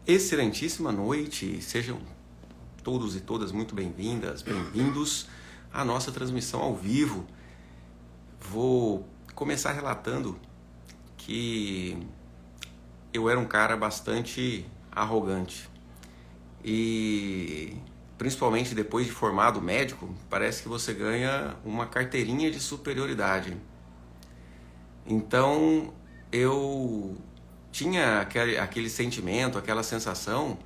Excelentíssima noite, sejam todos e todas muito bem-vindas, bem-vindos à nossa transmissão ao vivo. Vou começar relatando que eu era um cara bastante arrogante e principalmente depois de formado médico, parece que você ganha uma carteirinha de superioridade. Então eu tinha aquele sentimento, aquela sensação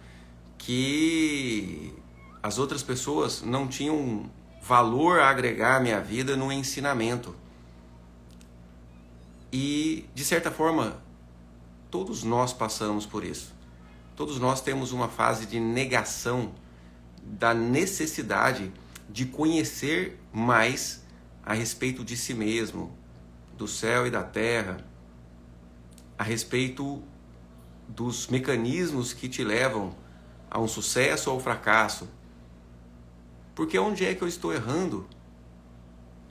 que as outras pessoas não tinham valor a agregar à minha vida no ensinamento. E, de certa forma, todos nós passamos por isso. Todos nós temos uma fase de negação da necessidade de conhecer mais a respeito de si mesmo, do céu e da terra, a respeito dos mecanismos que te levam a um sucesso ou ao fracasso. Porque onde é que eu estou errando?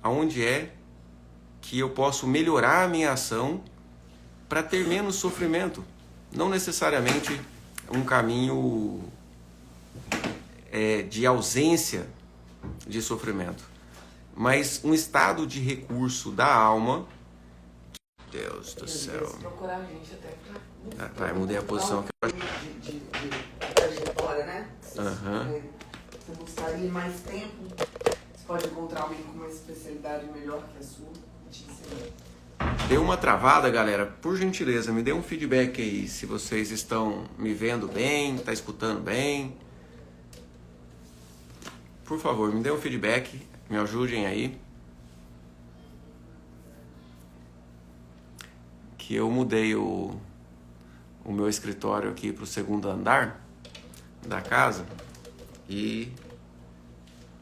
Aonde é que eu posso melhorar a minha ação para ter menos sofrimento? Não necessariamente um caminho de ausência de sofrimento, mas um estado de recurso da alma. Deus do céu. Procurar a gente até pra... Vai, mudei a posição. De trajetória, né? Aham. Você gostaria mais tempo, você pode encontrar alguém com uma especialidade melhor que a sua e te ensinar. Deu uma travada, galera. Por gentileza, me dê um feedback aí, se vocês estão me vendo bem, tá escutando bem. Por favor, me dê um feedback, me ajudem aí. Que eu mudei o meu escritório aqui para o segundo andar da casa e,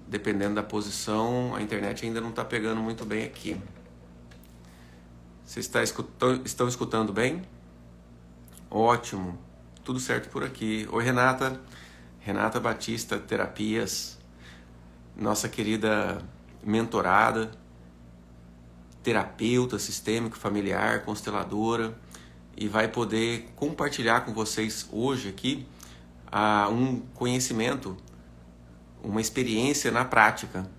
dependendo da posição, a internet ainda não está pegando muito bem aqui. Vocês estão escutando bem? Ótimo, tudo certo por aqui. Oi, Renata. Renata Batista Terapias, nossa querida mentorada, terapeuta sistêmico familiar, consteladora, e vai poder compartilhar com vocês hoje aqui um conhecimento, uma experiência na prática.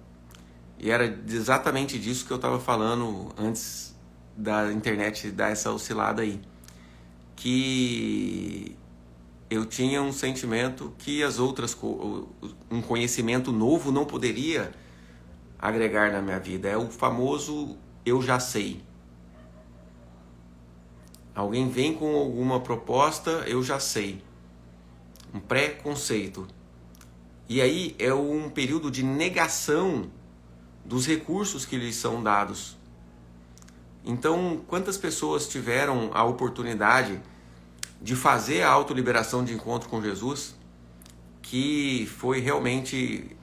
E era exatamente disso que eu estava falando antes da internet dar essa oscilada aí, que eu tinha um sentimento que um conhecimento novo não poderia agregar na minha vida. É o famoso eu já sei. Alguém vem com alguma proposta, eu já sei. Um preconceito. E aí é um período de negação dos recursos que lhes são dados. Então, quantas pessoas tiveram a oportunidade de fazer a autoliberação de encontro com Jesus, que foi realmente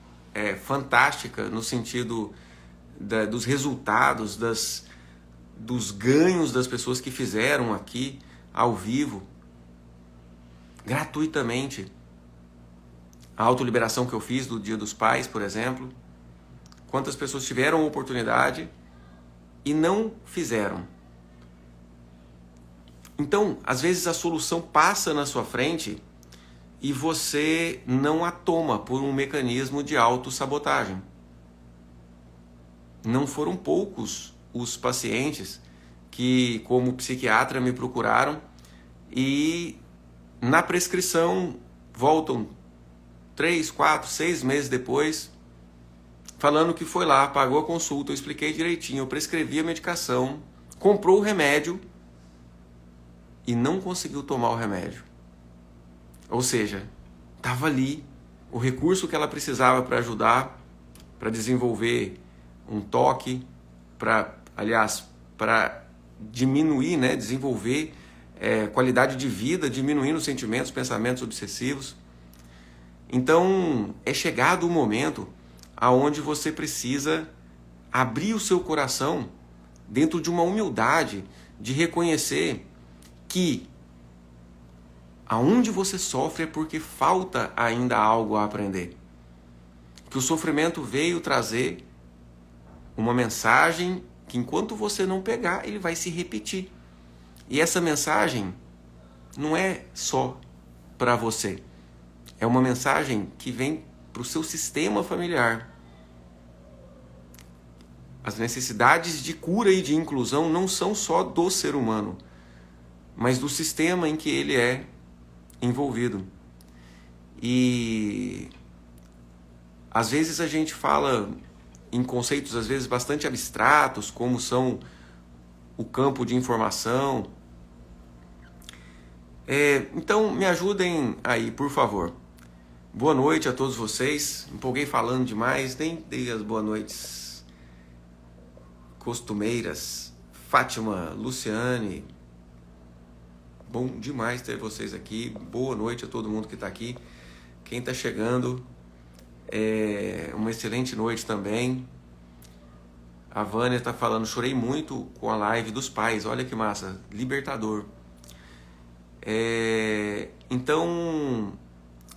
fantástica no sentido dos resultados, dos ganhos das pessoas que fizeram aqui ao vivo, gratuitamente. A autoliberação que eu fiz do Dia dos Pais, por exemplo. Quantas pessoas tiveram a oportunidade e não fizeram. Então, às vezes a solução passa na sua frente e você não a toma por um mecanismo de autossabotagem. Não foram poucos os pacientes que, como psiquiatra, me procuraram e na prescrição voltam 3, 4, 6 meses depois, falando que foi lá, pagou a consulta, eu expliquei direitinho, eu prescrevi a medicação, comprou o remédio e não conseguiu tomar o remédio. Ou seja, estava ali o recurso que ela precisava para ajudar, para desenvolver um toque, para diminuir, desenvolver qualidade de vida, diminuindo os sentimentos, pensamentos obsessivos. Então, é chegado o momento aonde você precisa abrir o seu coração dentro de uma humildade de reconhecer que aonde você sofre é porque falta ainda algo a aprender. Que o sofrimento veio trazer uma mensagem que enquanto você não pegar, ele vai se repetir. E essa mensagem não é só para você. É uma mensagem que vem para o seu sistema familiar. As necessidades de cura e de inclusão não são só do ser humano, mas do sistema em que ele é envolvido. E às vezes a gente fala em conceitos às vezes bastante abstratos, como são o campo de informação. Então me ajudem aí, por favor. Boa noite a todos vocês. Empolguei falando demais, nem dei as boas noites costumeiras. Fátima, Luciane, bom demais ter vocês aqui. Boa noite a todo mundo que está aqui. Quem está chegando, uma excelente noite também. A Vânia está falando, chorei muito com a live dos pais. Olha que massa, libertador. Então,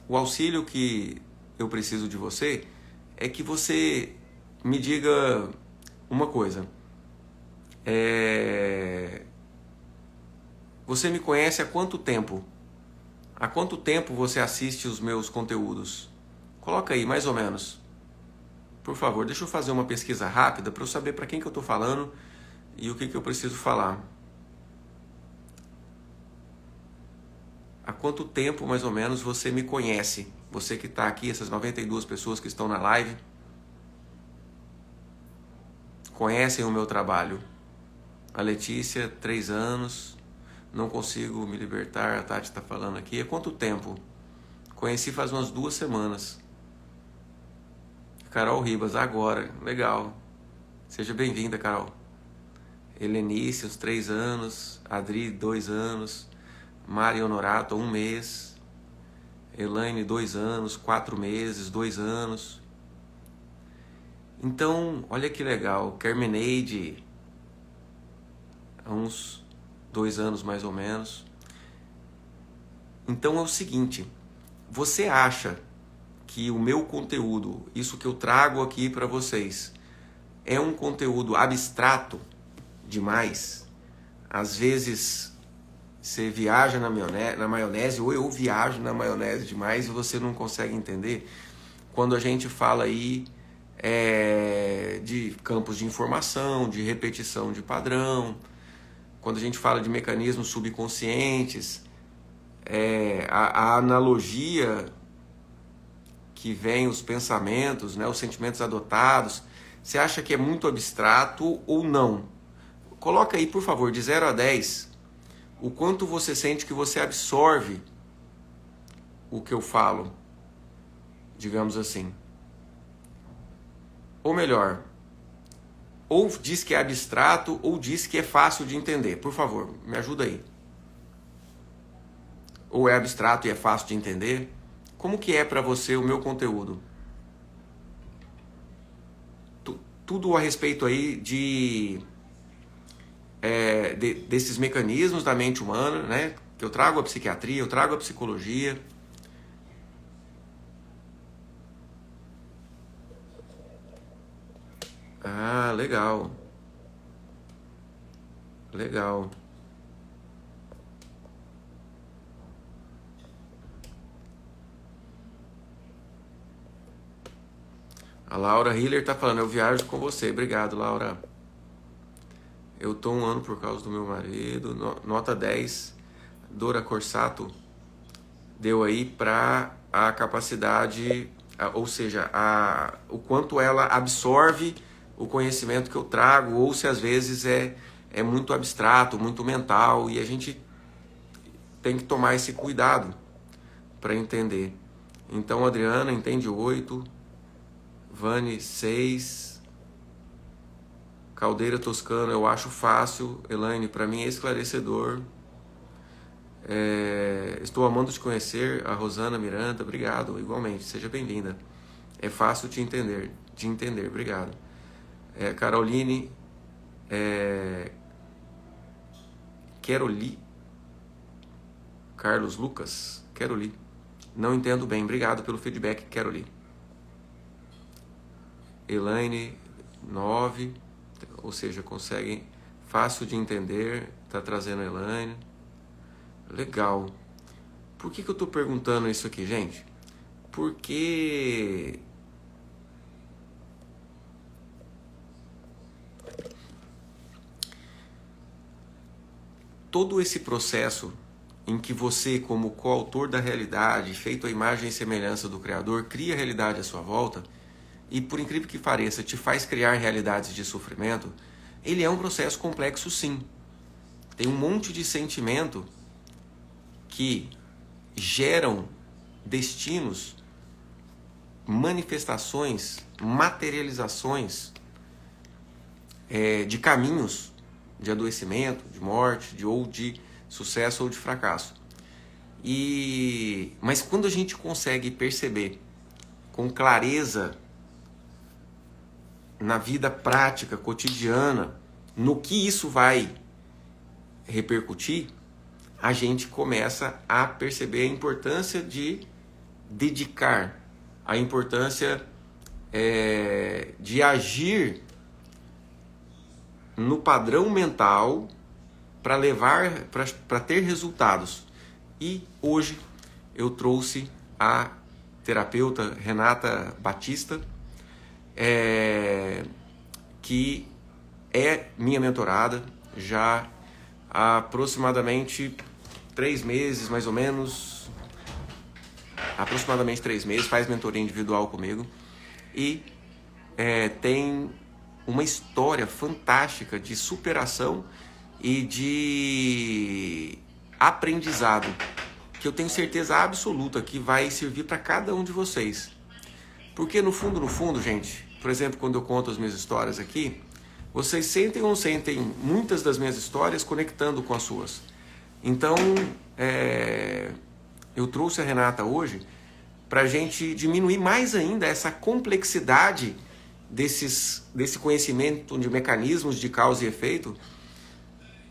o auxílio que eu preciso de você é que você me diga uma coisa. Você me conhece há quanto tempo? Há quanto tempo você assiste os meus conteúdos? Coloca aí, mais ou menos. Por favor, deixa eu fazer uma pesquisa rápida para eu saber para quem que eu estou falando e o que eu preciso falar. Há quanto tempo, mais ou menos, você me conhece? Você que está aqui, essas 92 pessoas que estão na live, conhecem o meu trabalho. A Letícia, 3 anos, não consigo me libertar, a Tati está falando aqui. Há quanto tempo? Conheci faz umas 2 semanas. Carol Ribas, agora, legal. Seja bem-vinda, Carol. Helenice, uns 3 anos. Adri, 2 anos. Mari Honorato, 1 mês. Elaine, 2 anos, 4 meses, 2 anos. Então, olha que legal. Kermeneide, há uns 2 anos mais ou menos. Então é o seguinte, você acha que o meu conteúdo, isso que eu trago aqui para vocês, é um conteúdo abstrato demais? Às vezes você viaja na maionese, ou eu viajo na maionese demais e você não consegue entender. Quando a gente fala aí de campos de informação, de repetição de padrão, quando a gente fala de mecanismos subconscientes, a analogia que vem os pensamentos, né, os sentimentos adotados, você acha que é muito abstrato ou não? Coloca aí, por favor, de 0 a 10, o quanto você sente que você absorve o que eu falo, digamos assim. Ou melhor, ou diz que é abstrato, ou diz que é fácil de entender. Por favor, me ajuda aí. Ou é abstrato e é fácil de entender? Como que é para você o meu conteúdo? Tudo a respeito aí desses mecanismos da mente humana, né? Que eu trago a psiquiatria, eu trago a psicologia. Ah, legal. Legal. A Laura Hiller tá falando, eu viajo com você. Obrigado, Laura. Eu tô 1 ano por causa do meu marido. Nota 10. Dora Corsato deu aí para a capacidade, ou seja, o quanto ela absorve o conhecimento que eu trago, ou se às vezes é muito abstrato, muito mental, e a gente tem que tomar esse cuidado para entender. Então, Adriana entende 8, Vani 6, Caldeira Toscano eu acho fácil, Elaine para mim é esclarecedor. Estou amando te conhecer, a Rosana Miranda, obrigado, igualmente, seja bem-vinda. É fácil de entender, obrigado. Caroline, Queroli, Carlos Lucas, Queroli, não entendo bem, obrigado pelo feedback, Queroli. Elaine, 9, ou seja, conseguem, fácil de entender, está trazendo a Elaine. Legal. Por que eu estou perguntando isso aqui, gente? Porque todo esse processo em que você, como coautor da realidade, feito à imagem e semelhança do Criador, cria a realidade à sua volta, e por incrível que pareça, te faz criar realidades de sofrimento, ele é um processo complexo, sim. Tem um monte de sentimento que geram destinos, manifestações, materializações de caminhos de adoecimento, de morte, ou de sucesso ou de fracasso. Mas quando a gente consegue perceber com clareza na vida prática, cotidiana, no que isso vai repercutir, a gente começa a perceber a importância de dedicar, a importância de agir no padrão mental para levar, para ter resultados. E hoje eu trouxe a terapeuta Renata Batista, que é minha mentorada já há aproximadamente 3 meses, mais ou menos, aproximadamente 3 meses, faz mentoria individual comigo e tem uma história fantástica de superação e de aprendizado que eu tenho certeza absoluta que vai servir para cada um de vocês. Porque no fundo, gente, por exemplo, quando eu conto as minhas histórias aqui, vocês sentem ou não sentem muitas das minhas histórias conectando com as suas. Então, eu trouxe a Renata hoje para a gente diminuir mais ainda essa complexidade desse conhecimento de mecanismos de causa e efeito,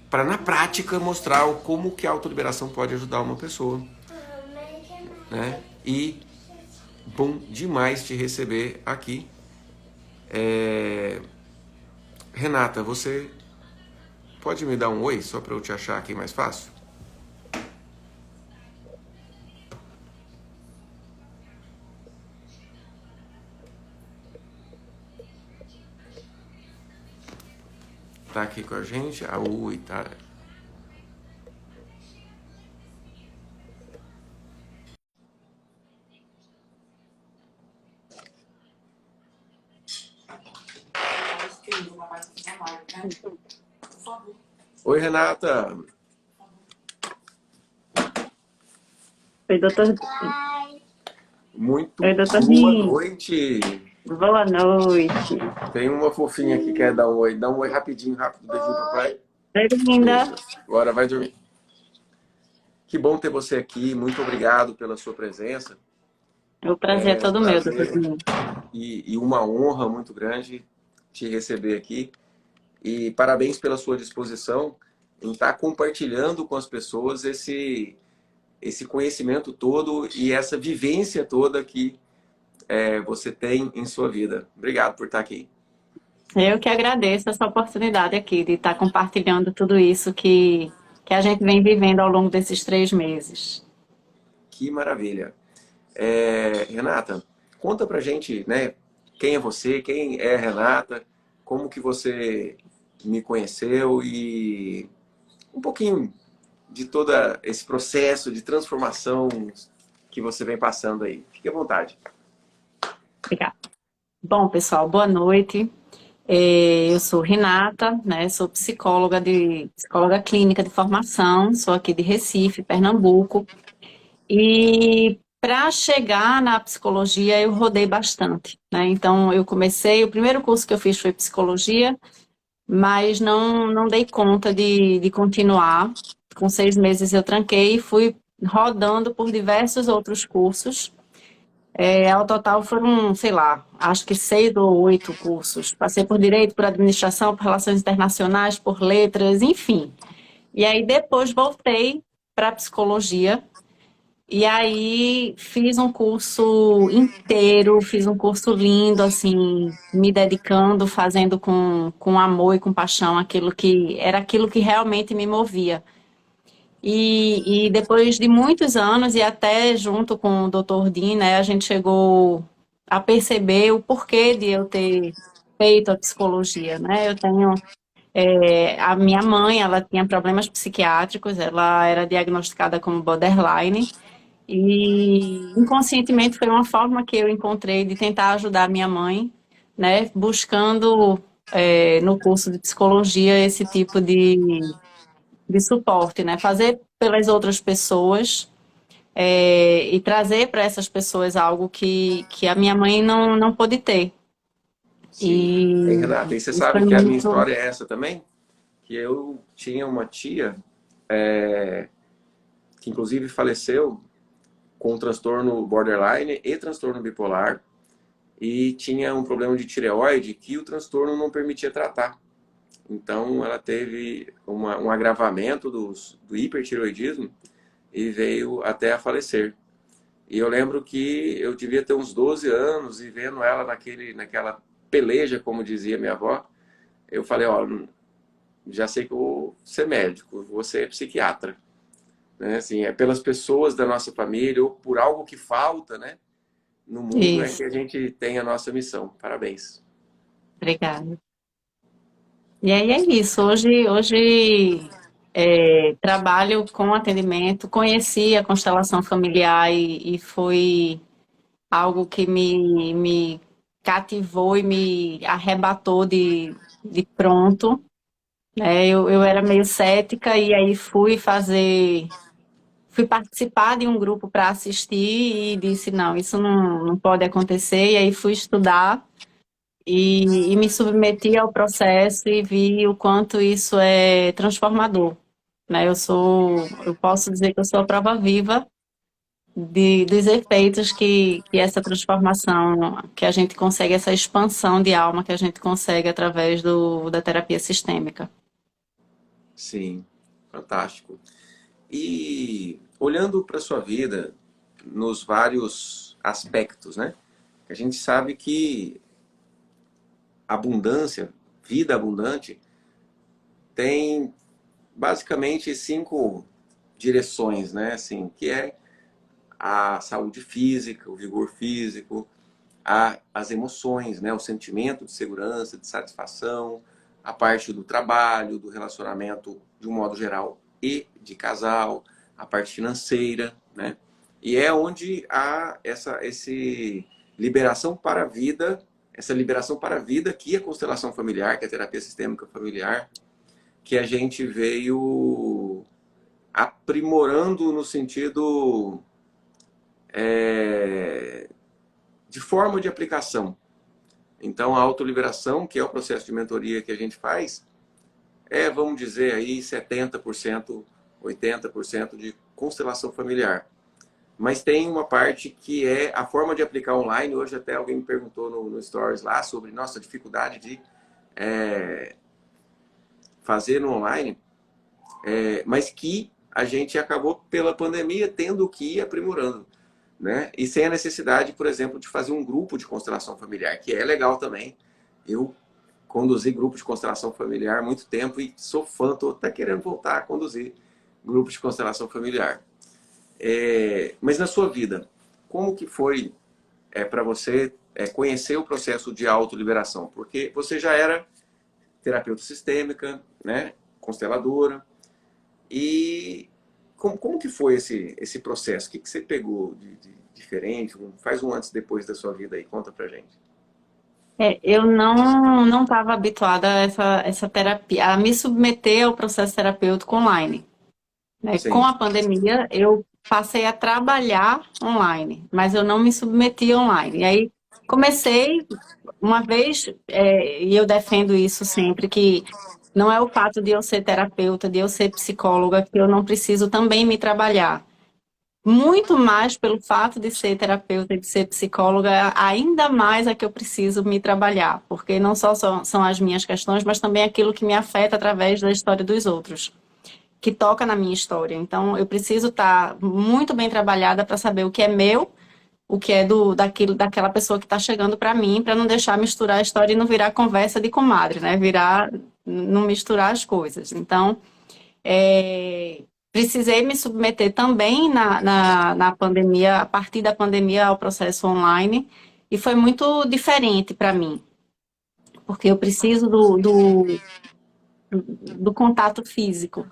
para na prática mostrar como que a autoliberação pode ajudar uma pessoa, né? E bom demais te receber aqui. Renata, você pode me dar um oi só para eu te achar aqui mais fácil? Tá aqui com a gente? Oi, tá. Oi, Renata. Oi, doutor. Muito Oi, doutor boa Rim. noite. Boa noite. Tem uma fofinha aqui que quer dar um oi. Dá um oi rapidinho, rápido, dedinho pro pai. Oi, linda. Isso. Agora vai dormir. Que bom ter você aqui. Muito obrigado pela sua presença. O prazer é todo meu, doutor Prazer Rim. e uma honra muito grande te receber aqui. E parabéns pela sua disposição em estar compartilhando com as pessoas esse conhecimento todo e essa vivência toda que você tem em sua vida. Obrigado por estar aqui. Eu que agradeço essa oportunidade aqui de estar compartilhando tudo isso que a gente vem vivendo ao longo desses 3 meses. Que maravilha. Renata, conta pra gente, né, quem é você, quem é a Renata, como que você me conheceu e um pouquinho de todo esse processo de transformação que você vem passando aí. Fique à vontade. Obrigada. Bom, pessoal, boa noite. Eu sou Renata, né? Sou psicóloga clínica de formação, sou aqui de Recife, Pernambuco. E para chegar na psicologia eu rodei bastante, né? Então o primeiro curso que eu fiz foi psicologia, mas não dei conta de continuar. Com 6 meses eu tranquei e fui rodando por diversos outros cursos. Ao total foram, sei lá, acho que 6 ou 8 cursos. Passei por Direito, por Administração, por Relações Internacionais, por Letras, enfim. E aí depois voltei para Psicologia. E aí fiz um curso inteiro, fiz um curso lindo, assim, me dedicando, fazendo com amor e com paixão aquilo que realmente me movia. E depois de muitos anos, e até junto com o Dr. Dean, né, a gente chegou a perceber o porquê de eu ter feito a psicologia, né? Eu tenho, a minha mãe, ela tinha problemas psiquiátricos, ela era diagnosticada como borderline, e inconscientemente foi uma forma que eu encontrei de tentar ajudar a minha mãe, né, buscando, no curso de psicologia esse tipo de suporte, né? Fazer pelas outras pessoas, e trazer para essas pessoas algo que a minha mãe não pôde ter. Sim. E E Renata, e você isso foi sabe que a minha muito. história é essa também? Que eu tinha uma tia que inclusive faleceu com transtorno borderline e transtorno bipolar e tinha um problema de tireoide que o transtorno não permitia tratar. Então ela teve um agravamento do hipertireoidismo e veio até a falecer. E eu lembro que eu devia ter uns 12 anos e vendo ela naquela peleja, como dizia minha avó, eu falei, ó, já sei que eu vou ser médico, vou ser psiquiatra. Né? Assim, é pelas pessoas da nossa família ou por algo que falta, né, no mundo é que Isso, a gente tem a nossa missão. Parabéns. obrigada. E aí é isso. Hoje trabalho com atendimento, conheci a constelação familiar e foi algo que me cativou e me arrebatou de pronto. Eu era meio cética e aí fui participar de um grupo para assistir e disse, não, isso não pode acontecer. E aí fui estudar e me submeti ao processo e vi o quanto isso é transformador. Eu posso dizer que eu sou a prova viva dos efeitos que essa transformação, que a gente consegue, essa expansão de alma que a gente consegue através da terapia sistêmica. Sim, fantástico. E olhando para a sua vida nos vários aspectos, né? A gente sabe que abundância, vida abundante, tem basicamente 5 direções, né? Assim, que é a saúde física, o vigor físico, as emoções, né? O sentimento de segurança, de satisfação, a parte do trabalho, do relacionamento de um modo geral e de casal, a parte financeira, né? E é onde há esse liberação para a vida, essa liberação para a vida que a constelação familiar, que é a terapia sistêmica familiar, que a gente veio aprimorando no sentido de forma de aplicação. Então, a autoliberação, que é o processo de mentoria que a gente faz, vamos dizer aí, 70%, 80% de constelação familiar. Mas tem uma parte que é a forma de aplicar online. Hoje até alguém me perguntou no Stories lá sobre nossa dificuldade de fazer no online, mas que a gente acabou, pela pandemia, tendo que ir aprimorando. Né? E sem a necessidade, por exemplo, de fazer um grupo de constelação familiar, que é legal também. Eu conduzi grupo de constelação familiar há muito tempo e sou fã, estou até querendo voltar a conduzir grupo de constelação familiar. Mas na sua vida, como que foi para você conhecer o processo de autoliberação? Porque você já era terapeuta sistêmica, né? Consteladora, e como que foi esse processo? O que você pegou de diferente? Faz um antes e depois da sua vida aí, conta pra gente. Eu não estava habituada a essa terapia, a me submeter ao processo terapêutico online. Né? Com Sim, a pandemia, eu passei a trabalhar online, mas eu não me submeti online. E aí comecei uma vez, e eu defendo isso sempre, que não é o fato de eu ser terapeuta, de eu ser psicóloga, que eu não preciso também me trabalhar. Muito mais pelo fato de ser terapeuta e de ser psicóloga, ainda mais é que eu preciso me trabalhar, porque não só são as minhas questões, mas também aquilo que me afeta através da história dos outros, que toca na minha história. Então, eu preciso estar muito bem trabalhada para saber o que é meu, o que é daquela pessoa que está chegando para mim, para não deixar misturar a história e não virar conversa de comadre, né? Não misturar as coisas. Então, é, precisei me submeter também na pandemia, a partir da pandemia, ao processo online, e foi muito diferente para mim, porque eu preciso do contato físico.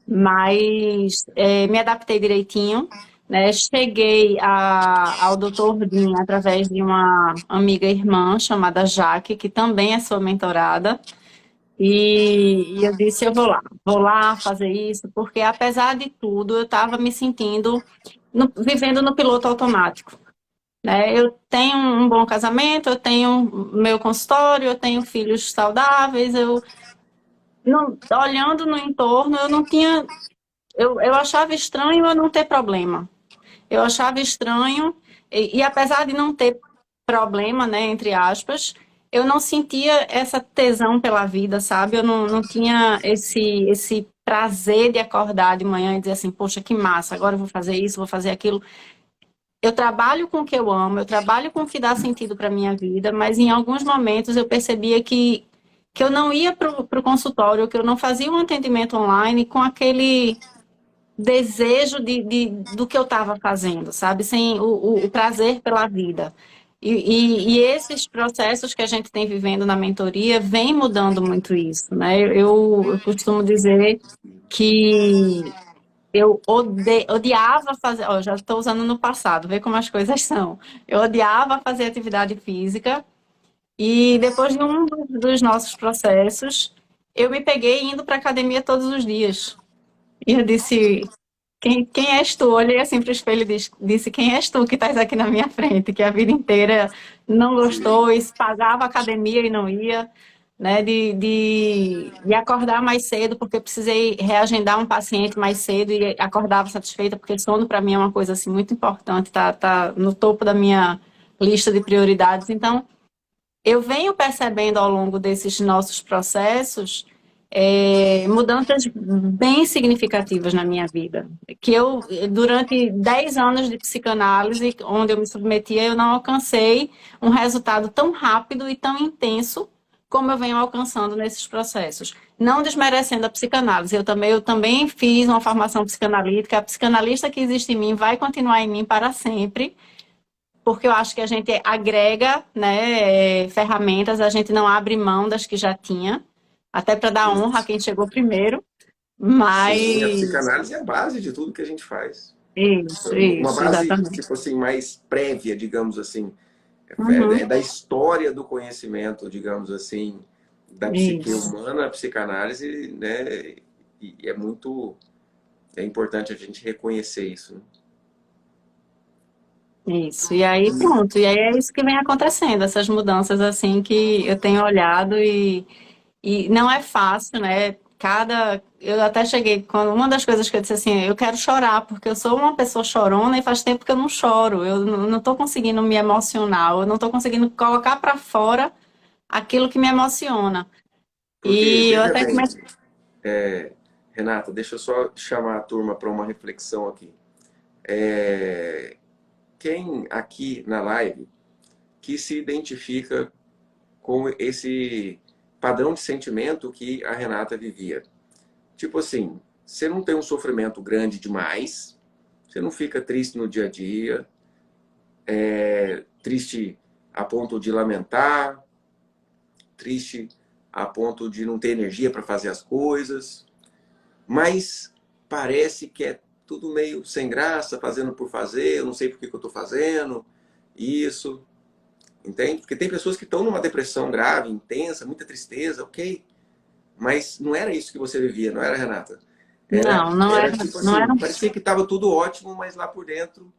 Mas me adaptei direitinho, né? Cheguei ao Dr. Din através de uma amiga irmã chamada Jaque, que também é sua mentorada. E eu disse, eu vou lá fazer isso, porque apesar de tudo, eu estava me sentindo vivendo no piloto automático, né? Eu tenho um bom casamento, eu tenho meu consultório, eu tenho filhos saudáveis, olhando no entorno, eu não tinha, eu achava estranho eu não ter problema. Eu achava estranho, e apesar de não ter problema, né, entre aspas, eu não sentia essa tesão pela vida, sabe? Eu não tinha esse prazer de acordar de manhã e dizer assim, poxa, que massa, agora eu vou fazer isso, vou fazer aquilo. Eu trabalho com o que eu amo, eu trabalho com o que dá sentido para a minha vida, mas em alguns momentos eu percebia que eu não ia para o consultório, que eu não fazia um atendimento online com aquele desejo do que eu estava fazendo, sabe? Sem o prazer pela vida. E esses processos que a gente tem vivendo na mentoria vem mudando muito isso, né? Eu costumo dizer que eu odiava fazer, ó, já estou usando no passado, vê como as coisas são. Eu odiava fazer atividade física e depois de um dos nossos processos, eu me peguei indo para a academia todos os dias. E eu disse, quem és tu? Olhei assim para o espelho e disse, quem és tu que estás aqui na minha frente, que a vida inteira não gostou, e pagava academia e não ia, né? De acordar mais cedo, porque precisei reagendar um paciente mais cedo e acordava satisfeita, porque sono para mim é uma coisa assim muito importante, tá no topo da minha lista de prioridades. Então, eu venho percebendo ao longo desses nossos processos mudanças bem significativas na minha vida. Que eu, durante 10 anos de psicanálise, onde eu me submetia, eu não alcancei um resultado tão rápido e tão intenso como eu venho alcançando nesses processos. Não desmerecendo a psicanálise, eu também fiz uma formação psicanalítica, a psicanalista que existe em mim vai continuar em mim para sempre, porque eu acho que a gente agrega, né, ferramentas, a gente não abre mão das que já tinha, até para dar honra a quem chegou primeiro, Sim, a mas... psicanálise é a base de tudo que a gente faz. Uma Isso, base, exatamente. tipo assim, mais prévia, digamos assim. É Uhum, da história do conhecimento, digamos assim, da psique isso, humana, a psicanálise, né? E é muito... É importante a gente reconhecer isso, né? isso. E aí, pronto, e aí é isso que vem acontecendo, essas mudanças assim que eu tenho olhado e não é fácil, né? Eu até cheguei, quando uma das coisas que eu disse assim, eu quero chorar, porque eu sou uma pessoa chorona e faz tempo que eu não choro. Eu não estou conseguindo me emocionar, eu não estou conseguindo colocar para fora aquilo que me emociona. Porque, E eu veja até bem, comecei. Renata, deixa eu só chamar a turma para uma reflexão aqui. É, quem aqui na live que se identifica com esse padrão de sentimento que a Renata vivia? Tipo assim, você não tem um sofrimento grande demais, você não fica triste no dia a dia, triste a ponto de lamentar, triste a ponto de não ter energia para fazer as coisas, mas parece que é tudo meio sem graça, fazendo por fazer, eu não sei por que eu estou fazendo isso, entende? Porque tem pessoas que estão numa depressão grave, intensa, muita tristeza, ok, mas não era isso que você vivia, não era, Renata? Não, não Era era, tipo não assim, era. parecia que estava tudo ótimo, mas lá por dentro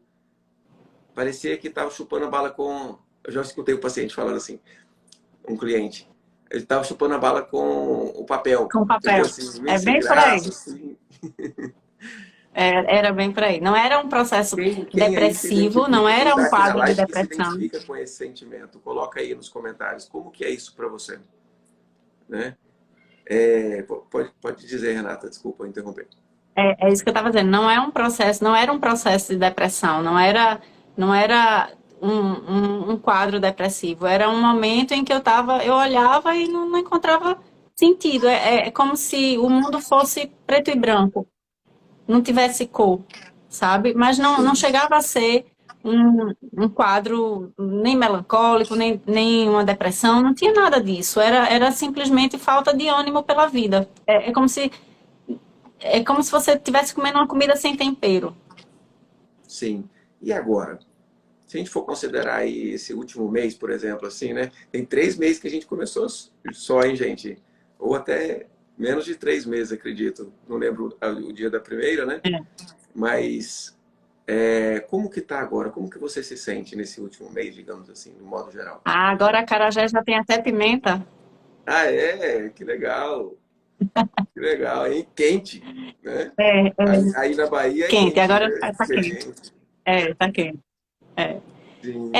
parecia que estava chupando a bala com... Eu já escutei o paciente falando assim, um cliente. Ele estava chupando a bala com o papel, Com entendeu? papel. Assim, meio É sem bem por aí. graça, assim. Era bem por aí. Não era um processo Quem aí se depressivo, não identifica? Quem era está um aqui na quadro de live que se depressão. identifica com esse sentimento? Coloca aí nos comentários. Como que é isso para você? Né? Pode dizer, Renata, desculpa interromper. É isso que eu estava dizendo. Não é um processo, não era um processo de depressão, não era um quadro depressivo. Era um momento em que eu olhava e não encontrava sentido. É como se o mundo fosse preto e branco. não tivesse cor, sabe? Mas não Sim. chegava a ser um quadro nem melancólico, nem uma depressão, não tinha nada disso. Era simplesmente falta de ânimo pela vida. É como se você estivesse comendo uma comida sem tempero. Sim. E agora? Se a gente for considerar aí esse último mês, por exemplo, assim, né? Tem 3 meses que a gente começou só, hein, gente? Ou até menos de 3 meses, acredito. Não lembro o dia da primeira, né? Mas como que tá agora? Como que você se sente nesse último mês, digamos assim, no modo geral? Ah, agora a acarajé já tem até pimenta. Ah, é? Que legal! Que legal, hein? Quente, né? É Aí na Bahia é quente, quente, agora né? tá quente. Tá quente. É. Sim.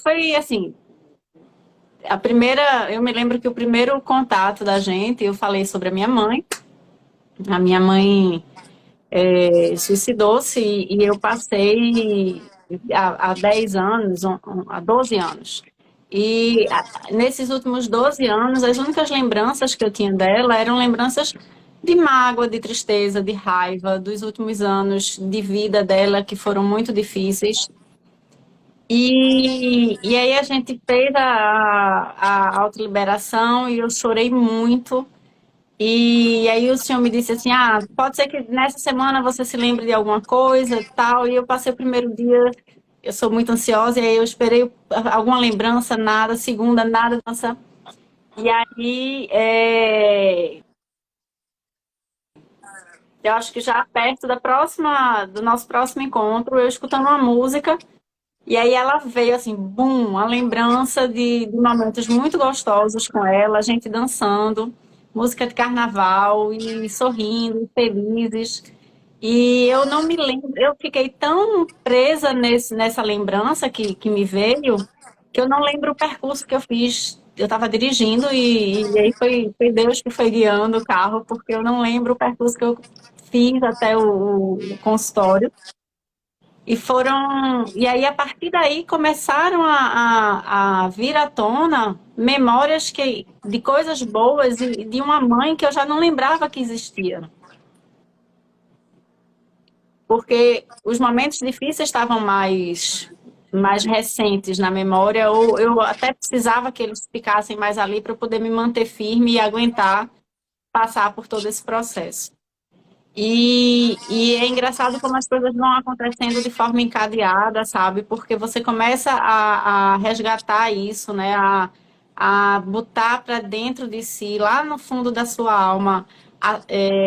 Foi assim, a primeira, eu me lembro que o primeiro contato da gente, eu falei sobre a minha mãe. A minha mãe suicidou-se e eu passei há 10 anos, há 12 anos. E nesses últimos 12 anos, as únicas lembranças que eu tinha dela eram lembranças de mágoa, de tristeza, de raiva, dos últimos anos de vida dela que foram muito difíceis. E aí a gente fez a autoliberação e eu chorei muito. E aí o senhor me disse assim, pode ser que nessa semana você se lembre de alguma coisa e tal. E eu passei o primeiro dia, eu sou muito ansiosa, e aí eu esperei alguma lembrança, nada. Segunda, nada, nossa. E aí, eu acho que já perto do nosso próximo encontro, eu escutando uma música. E aí ela veio assim, bum, a lembrança de momentos muito gostosos com ela, a gente dançando, música de carnaval e sorrindo, e felizes. E eu não me lembro, eu fiquei tão presa nessa lembrança que me veio, que eu não lembro o percurso que eu fiz. Eu estava dirigindo e aí foi Deus que foi guiando o carro, porque eu não lembro o percurso que eu fiz até o consultório. E aí a partir daí começaram a vir à tona memórias de coisas boas e de uma mãe que eu já não lembrava que existia. Porque os momentos difíceis estavam mais recentes na memória, ou eu até precisava que eles ficassem mais ali para eu poder me manter firme e aguentar passar por todo esse processo. E é engraçado como as coisas vão acontecendo de forma encadeada, sabe? Porque você começa a resgatar isso, né? A botar para dentro de si, lá no fundo da sua alma,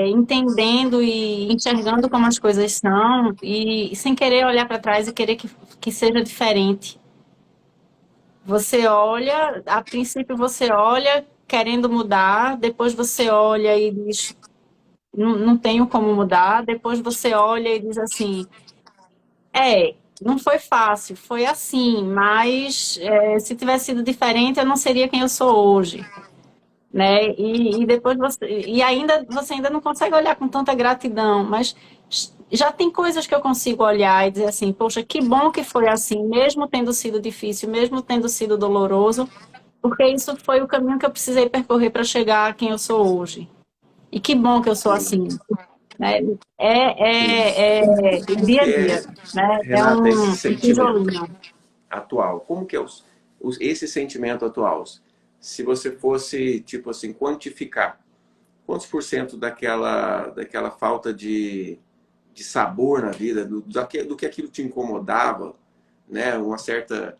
entendendo e enxergando como as coisas são, e sem querer olhar para trás e querer que seja diferente. Você olha, a princípio você olha querendo mudar, depois você olha e diz não tenho como mudar. Depois você olha e diz assim, não foi fácil, foi assim, mas se tivesse sido diferente, eu não seria quem eu sou hoje, né? E depois você ainda não consegue olhar com tanta gratidão, mas já tem coisas que eu consigo olhar e dizer assim, poxa, que bom que foi assim, mesmo tendo sido difícil, mesmo tendo sido doloroso, porque isso foi o caminho que eu precisei percorrer para chegar a quem eu sou hoje. E que bom que eu sou Sim, assim, né? sim. É Como dia que a dia, é, né? É Renata, esse um sentimento tijolinho. atual? Como que é esse sentimento atual? Se você fosse, tipo assim, quantificar, quantos por cento daquela falta de sabor na vida, do que aquilo te incomodava, né? Uma certa,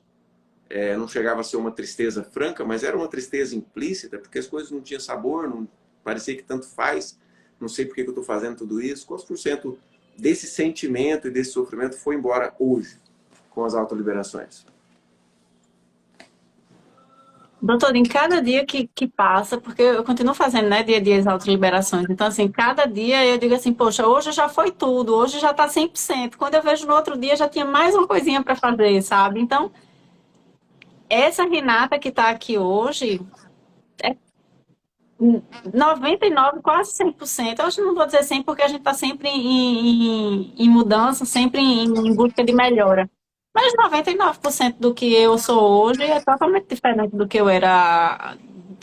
não chegava a ser uma tristeza franca, mas era uma tristeza implícita, porque as coisas não tinham sabor, não parecia que tanto faz. Não sei por que eu estou fazendo tudo isso. Quantos por cento desse sentimento e desse sofrimento foi embora hoje com as autoliberações? Doutor, em cada dia que passa, porque eu continuo fazendo, né, dia a dia as autoliberações. Então, assim, cada dia eu digo assim, poxa, hoje já foi tudo, hoje já está 100%. Quando eu vejo no outro dia, já tinha mais uma coisinha para fazer, sabe? Então, essa Renata que está aqui hoje, é 99, quase 100%. Eu acho que não vou dizer 100 porque a gente está sempre em mudança, sempre em busca de melhora. Mas 99% do que eu sou hoje é totalmente diferente do que eu era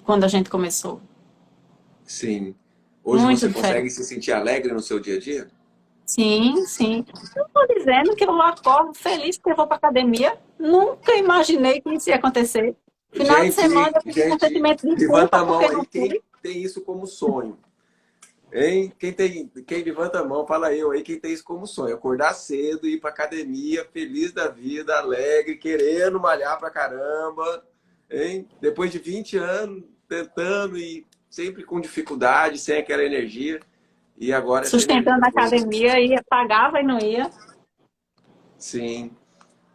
quando a gente começou. Sim. Hoje muito você consegue diferente. se sentir alegre no seu dia a dia? Sim, sim. Não estou dizendo que eu acordo feliz porque eu vou para academia. Nunca imaginei que isso ia acontecer. Final de semana eu fico com Gente, sentimento de levanta culpa a mão porque aí não quem fui. tem isso como sonho. Hein? Quem levanta a mão, fala eu aí, quem tem isso como sonho. Acordar cedo, ir pra academia, feliz da vida, alegre, querendo malhar pra caramba. Hein? Depois de 20 anos, tentando e sempre com dificuldade, sem aquela energia. E agora essa energia Sustentando a toda. academia, ia, pagava e não ia. Sim.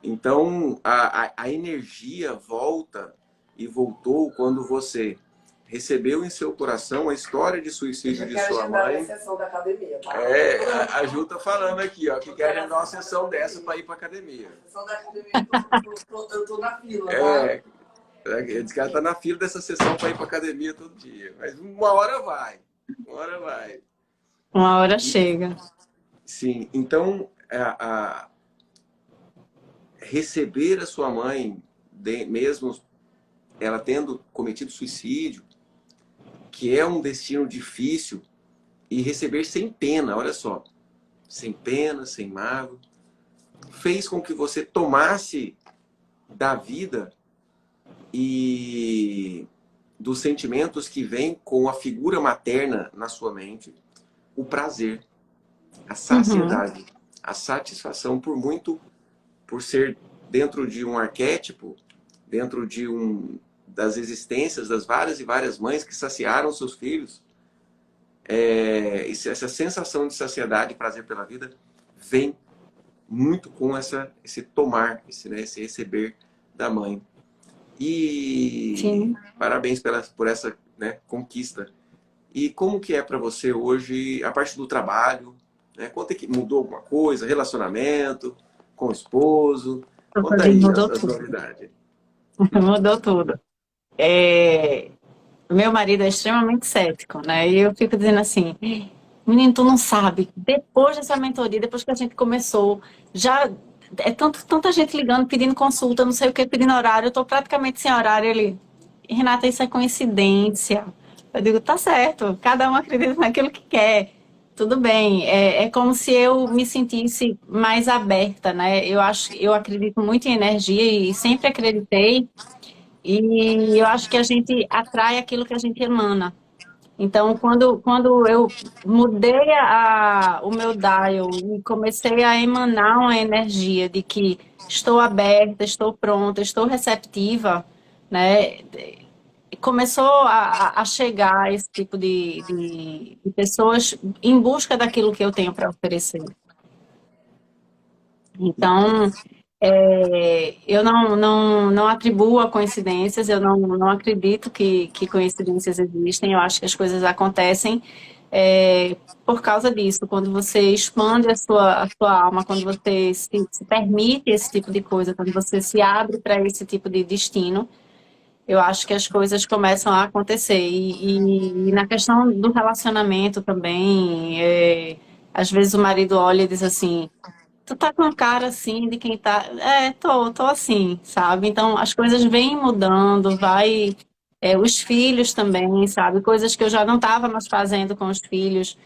Então, a energia volta e voltou quando você recebeu em seu coração a história de Eu suicídio já de quero sua agendar a minha mãe. sessão da academia, tá? A Ju tá falando aqui, ó, que quer agendar uma sessão dessa para ir para academia. A sessão da academia, eu tô na fila, tá? Diz que ela tá na fila dessa sessão para ir para academia todo dia. Mas uma hora vai. Uma hora vai. Uma hora E, chega. sim, então, receber a sua mãe, mesmo ela tendo cometido suicídio, que é um destino difícil, e receber sem pena, olha só, sem pena, sem mágoa, fez com que você tomasse da vida e dos sentimentos que vêm com a figura materna na sua mente, o prazer, a Uhum, saciedade, a satisfação por ser dentro de um arquétipo, dentro de das existências das várias e várias mães que saciaram seus filhos. Essa sensação de saciedade e prazer pela vida vem muito com esse tomar, esse receber da mãe. E sim. parabéns por essa, né, conquista. E como que é para você hoje, a parte do trabalho? Né? Conta que mudou alguma coisa, relacionamento com o esposo? Conta aí Mudou as tudo. novidades. Mudou tudo. É, meu marido é extremamente cético, né? E eu fico dizendo assim, menino, tu não sabe, depois dessa mentoria, depois que a gente começou, já é tanta gente ligando, pedindo consulta, não sei o que, pedindo horário, eu tô praticamente sem horário. Ele, Renata, isso é coincidência. Eu digo, tá certo, cada um acredita naquilo que quer. Tudo bem, é como se eu me sentisse mais aberta, né? Eu acredito muito em energia e sempre acreditei, e eu acho que a gente atrai aquilo que a gente emana. Então, quando eu mudei o meu dial e comecei a emanar uma energia de que estou aberta, estou pronta, estou receptiva, né? Começou a chegar esse tipo de pessoas em busca daquilo que eu tenho para oferecer. Então, eu não atribuo a coincidências, eu não acredito que coincidências existem, eu acho que as coisas acontecem por causa disso. Quando você expande a sua alma, quando você se permite esse tipo de coisa, quando você se abre para esse tipo de destino, eu acho que as coisas começam a acontecer. E na questão do relacionamento também, às vezes o marido olha e diz assim. Tu tá com a cara assim de quem tá. Tô assim, sabe? Então as coisas vêm mudando, vai. Os filhos também, sabe? Coisas que eu já não estava mais fazendo com os filhos.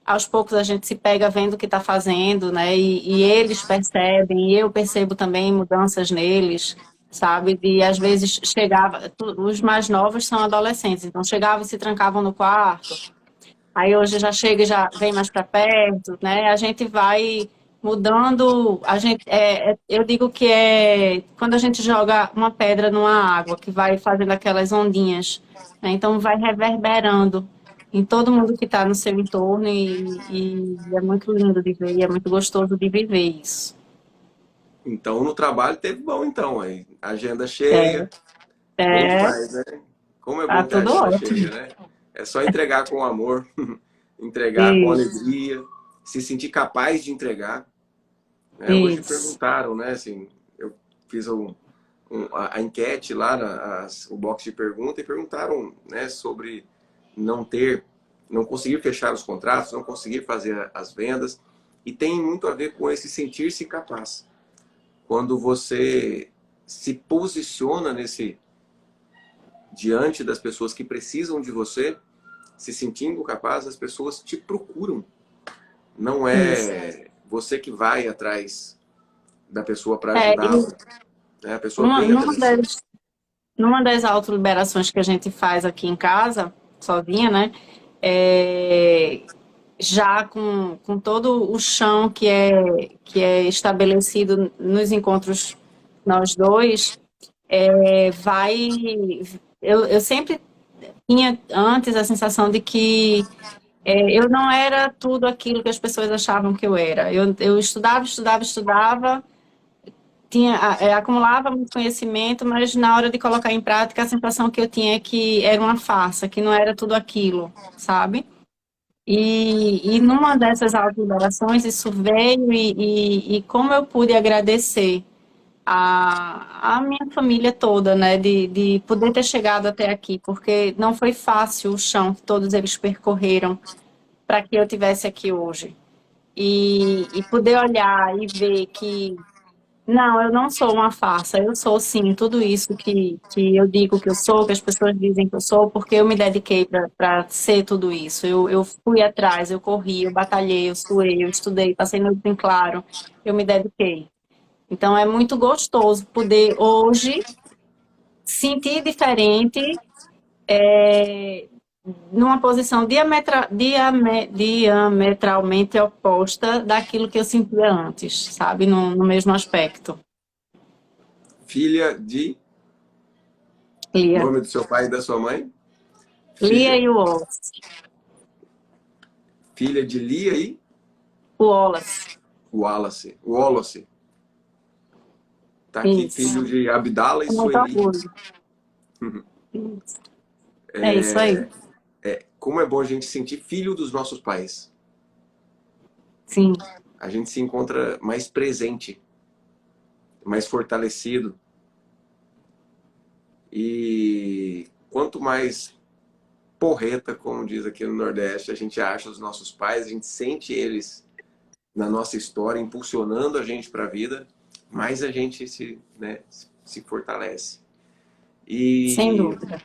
Aos poucos a gente se pega vendo o que está fazendo, né? E eles percebem, e eu percebo também mudanças neles, sabe? E às vezes chegava. Os mais novos são adolescentes, então chegavam e se trancavam no quarto. Aí hoje já chega e já vem mais para perto, né? A gente vai mudando, eu digo que é quando a gente joga uma pedra numa água, que vai fazendo aquelas ondinhas, né? Então vai reverberando em todo mundo que está no seu entorno e é muito lindo de ver, e é muito gostoso de viver isso. Então, no trabalho teve bom, então, aí. Agenda cheia, É, bom é, demais, né? Como é tá bom ter tudo agenda cheia, ótimo. né? É só entregar com amor, entregar com Isso, alegria, se sentir capaz de entregar. Né? Hoje isso. perguntaram, né? Assim, eu fiz a enquete lá, o box de pergunta, e perguntaram, né, sobre não ter, não conseguir fechar os contratos, não conseguir fazer as vendas. E tem muito a ver com esse sentir-se capaz. Quando você se posiciona diante das pessoas que precisam de você, se sentindo capaz, as pessoas te procuram. Não Isso. é você que vai atrás da pessoa para E ajudá-la, né? A pessoa uma, vem até numa você. das, numa das autoliberações que a gente faz aqui em casa, sozinha, né? É, já com todo o chão que é estabelecido nos encontros nós dois, vai. Eu sempre tinha antes a sensação de que eu não era tudo aquilo que as pessoas achavam que eu era. Eu estudava, estudava, estudava, acumulava muito conhecimento, mas na hora de colocar em prática, a sensação que eu tinha é que era uma farsa, que não era tudo aquilo, sabe? E numa dessas autodelações, isso veio e como eu pude agradecer a minha família toda, né, de poder ter chegado até aqui, porque não foi fácil o chão que todos eles percorreram para que eu tivesse aqui hoje. E poder olhar e ver que, não, eu não sou uma farsa, eu sou sim tudo isso que eu digo que eu sou, que as pessoas dizem que eu sou, porque eu me dediquei para ser tudo isso. Eu fui atrás, eu corri, eu batalhei, eu suei, eu estudei, passei noite em claro, eu me dediquei. Então é muito gostoso poder hoje sentir diferente, numa posição diametralmente oposta daquilo que eu sentia antes, sabe? No mesmo aspecto. Filha de Lia. nome do seu pai e da sua mãe? Lia Filha. e o Wallace. Filha de Lia e O Wallace. Wallace. Wallace. Tá aqui, Isso. filho de Abdala e Com muito Sueli. orgulho. Isso. É isso aí. Como é bom a gente sentir filho dos nossos pais. Sim. A gente se encontra mais presente, mais fortalecido. E quanto mais porreta, como diz aqui no Nordeste, a gente acha os nossos pais, a gente sente eles na nossa história, impulsionando a gente para a vida, mais a gente se fortalece. Sem E, dúvida.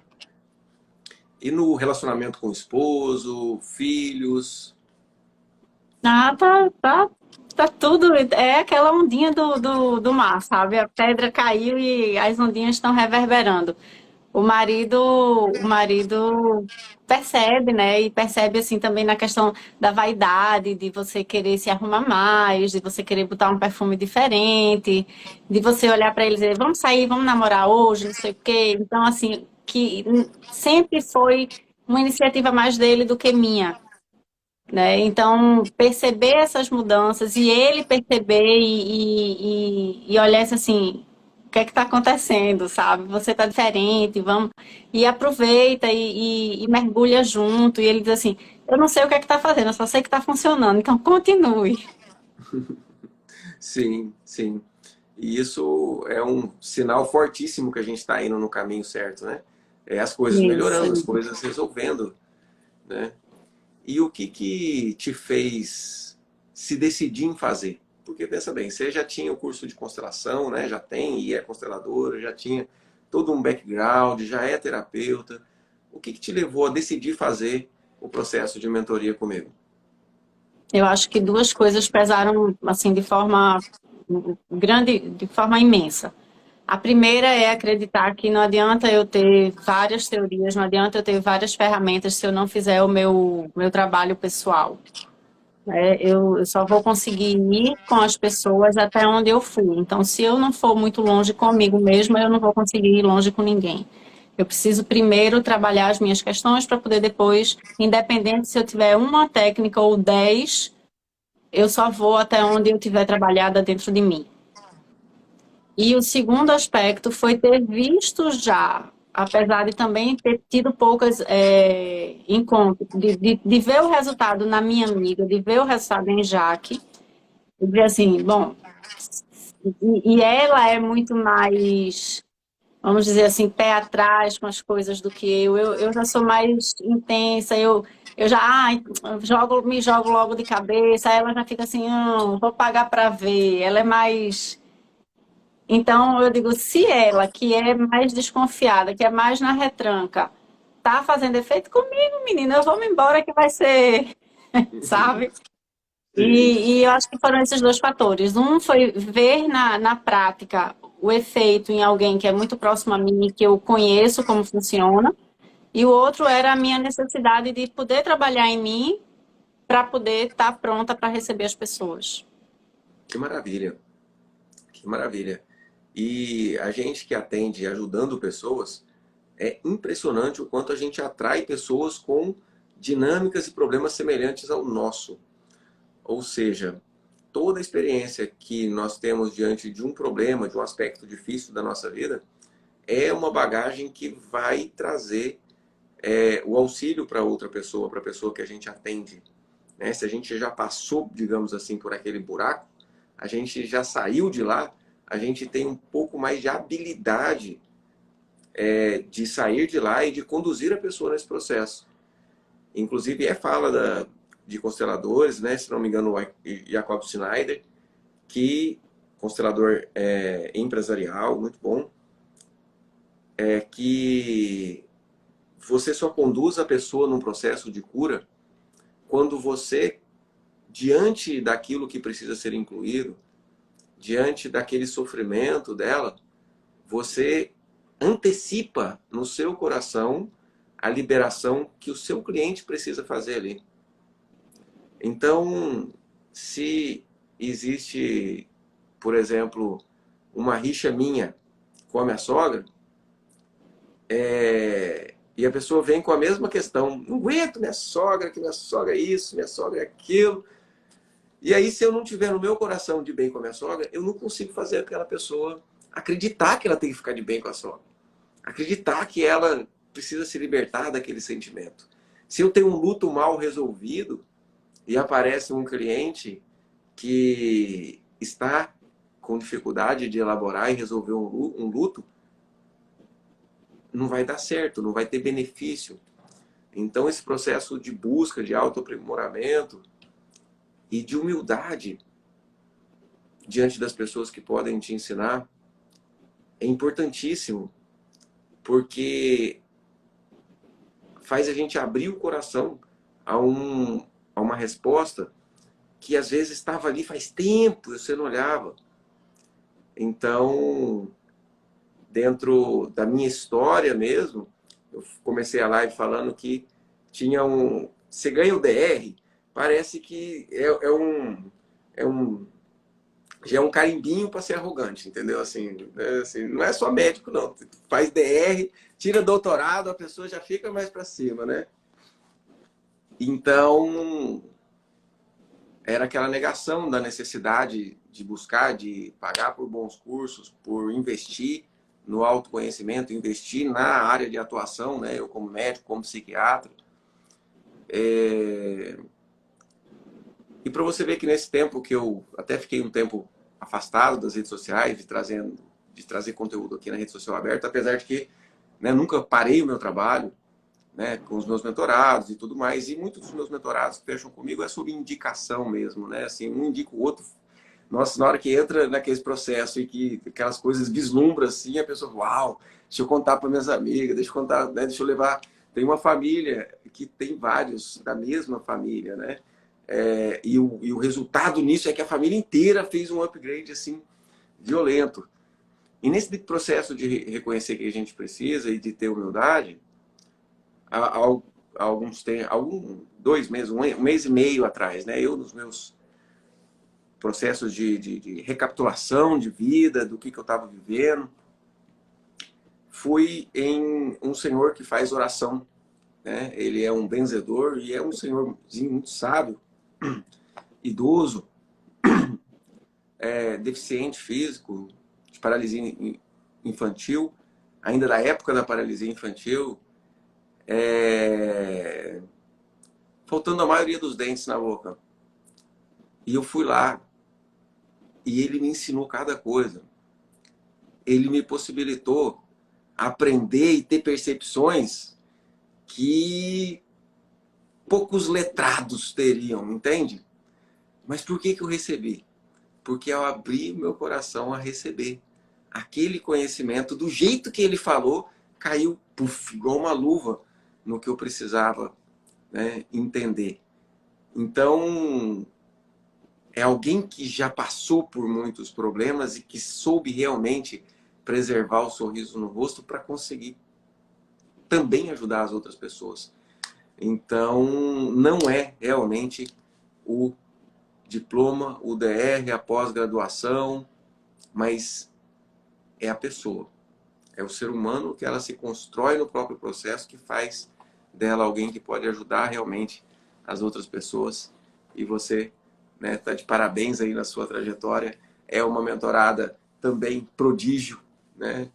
e no relacionamento com o esposo, filhos. Ah, tá tudo. É aquela ondinha do mar, sabe? A pedra caiu e as ondinhas estão reverberando. O marido percebe, né? E percebe assim também na questão da vaidade, de você querer se arrumar mais, de você querer botar um perfume diferente, de você olhar para ele e dizer, vamos sair, vamos namorar hoje, não sei o quê. Então, assim, que sempre foi uma iniciativa mais dele do que minha, né? Então, perceber essas mudanças e ele perceber e olhar assim, o que é que está acontecendo, sabe? Você está diferente, vamos... E aproveita e mergulha junto. E ele diz assim, eu não sei o que é que está fazendo, eu só sei que está funcionando, então continue. Sim, sim. E isso é um sinal fortíssimo que a gente está indo no caminho certo, né? É as coisas Isso. melhorando, as coisas resolvendo, né? E o que te fez se decidir em fazer? Porque pensa bem, você já tinha o curso de constelação, né? Já tem, e é consteladora, já tinha todo um background, já é terapeuta. O que te levou a decidir fazer o processo de mentoria comigo? Eu acho que duas coisas pesaram assim de forma grande, de forma imensa. A primeira é acreditar que não adianta eu ter várias teorias, não adianta eu ter várias ferramentas se eu não fizer o meu trabalho pessoal. Eu só vou conseguir ir com as pessoas até onde eu fui. Então, se eu não for muito longe comigo mesma, eu não vou conseguir ir longe com ninguém. Eu preciso primeiro trabalhar as minhas questões para poder depois, independente se eu tiver uma técnica ou 10, eu só vou até onde eu tiver trabalhada dentro de mim. E o segundo aspecto foi ter visto já, apesar de também ter tido poucas encontros, de ver o resultado na minha amiga, de ver o resultado em Jaque, e dizer assim, bom, e ela é muito mais, vamos dizer assim, pé atrás com as coisas do que eu já sou mais intensa, eu já me jogo logo de cabeça, aí ela já fica assim, vou pagar para ver, ela é mais... Então, eu digo, se ela, que é mais desconfiada, que é mais na retranca, tá fazendo efeito comigo, menina, eu vou me embora que vai ser, sabe? Sim. E eu acho que foram esses dois fatores. Um foi ver na prática o efeito em alguém que é muito próximo a mim, que eu conheço como funciona. E o outro era a minha necessidade de poder trabalhar em mim para poder estar pronta para receber as pessoas. Que maravilha, que maravilha. E a gente que atende ajudando pessoas, é impressionante o quanto a gente atrai pessoas com dinâmicas e problemas semelhantes ao nosso. Ou seja, toda a experiência que nós temos diante de um problema, de um aspecto difícil da nossa vida, é uma bagagem que vai trazer o auxílio para outra pessoa, para a pessoa que a gente atende. Né? Se a gente já passou, digamos assim, por aquele buraco, a gente já saiu de lá, a gente tem um pouco mais de habilidade de sair de lá e de conduzir a pessoa nesse processo. Inclusive, fala de consteladores, né? Se não me engano, o Jacob Schneider, que constelador empresarial, muito bom, que você só conduz a pessoa num processo de cura quando você, diante daquilo que precisa ser incluído, diante daquele sofrimento dela, você antecipa no seu coração a liberação que o seu cliente precisa fazer ali. Então, se existe, por exemplo, uma rixa minha com a minha sogra, e a pessoa vem com a mesma questão, não aguento minha sogra, que minha sogra é isso, minha sogra é aquilo. E aí, se eu não tiver no meu coração de bem com a minha sogra, eu não consigo fazer aquela pessoa acreditar que ela tem que ficar de bem com a sogra. Acreditar que ela precisa se libertar daquele sentimento. Se eu tenho um luto mal resolvido e aparece um cliente que está com dificuldade de elaborar e resolver um luto, não vai dar certo, não vai ter benefício. Então, esse processo de busca, de autoaprimoramento e de humildade diante das pessoas que podem te ensinar é importantíssimo, porque faz a gente abrir o coração a uma resposta que às vezes estava ali faz tempo e você não olhava. Então, dentro da minha história mesmo, eu comecei a live falando que tinha você ganha o DR, parece que já é um carimbinho para ser arrogante, entendeu? Assim, não é só médico, não. Faz DR, tira doutorado, a pessoa já fica mais para cima, né? Então, era aquela negação da necessidade de buscar, de pagar por bons cursos, por investir no autoconhecimento, investir na área de atuação, né? Eu como médico, como psiquiatra. E para você ver que nesse tempo que eu até fiquei um tempo afastado das redes sociais, de trazer conteúdo aqui na rede social aberta, apesar de que, né, nunca parei o meu trabalho, né, com os meus mentorados e tudo mais, e muitos dos meus mentorados que fecham comigo é sobre indicação mesmo, né, assim, um indica o outro. Nossa, na hora que entra naquele processo e que aquelas coisas vislumbram assim, a pessoa, uau, deixa eu contar para minhas amigas, deixa eu contar, né, deixa eu levar. Tem uma família que tem vários da mesma família, né? E o resultado nisso é que a família inteira fez um upgrade assim violento. E nesse processo de reconhecer que a gente precisa e de ter humildade, dois meses, um mês e meio atrás, né? Eu nos meus processos de recapitulação de vida, do que eu estava vivendo, fui em um senhor que faz oração, né? Ele é um benzedor e é um senhorzinho muito sábio, idoso, deficiente físico, de paralisia infantil, ainda da época da paralisia infantil, faltando a maioria dos dentes na boca. E eu fui lá e ele me ensinou cada coisa. Ele me possibilitou aprender e ter percepções que poucos letrados teriam, entende? Mas por que eu recebi? Porque eu abri meu coração a receber aquele conhecimento, do jeito que ele falou, caiu, puff, igual uma luva. no que eu precisava, né, entender. Então, é alguém que já passou por muitos problemas e que soube realmente preservar o sorriso no rosto para conseguir também ajudar as outras pessoas. Então, não é realmente o diploma, o DR, a pós-graduação, mas é a pessoa. É o ser humano que ela se constrói no próprio processo que faz dela alguém que pode ajudar realmente as outras pessoas. E você, né, tá de parabéns aí na sua trajetória. É uma mentorada também prodígio, né,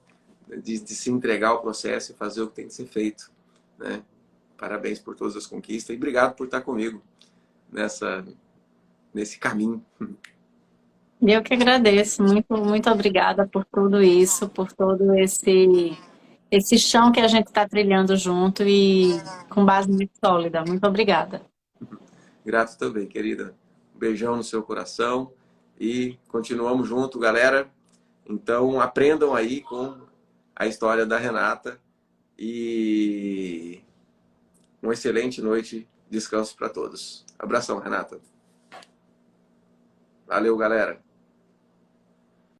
de se entregar ao processo e fazer o que tem que ser feito, né? Parabéns por todas as conquistas e obrigado por estar comigo nesse caminho. Eu que agradeço, muito obrigada por tudo isso, por todo esse chão que a gente está trilhando junto e com base muito sólida. Muito obrigada. Grato também, querida. Um beijão no seu coração e continuamos junto, galera. Então, aprendam aí com a história da Renata e uma excelente noite, descanso para todos. Abração, Renata. Valeu, galera.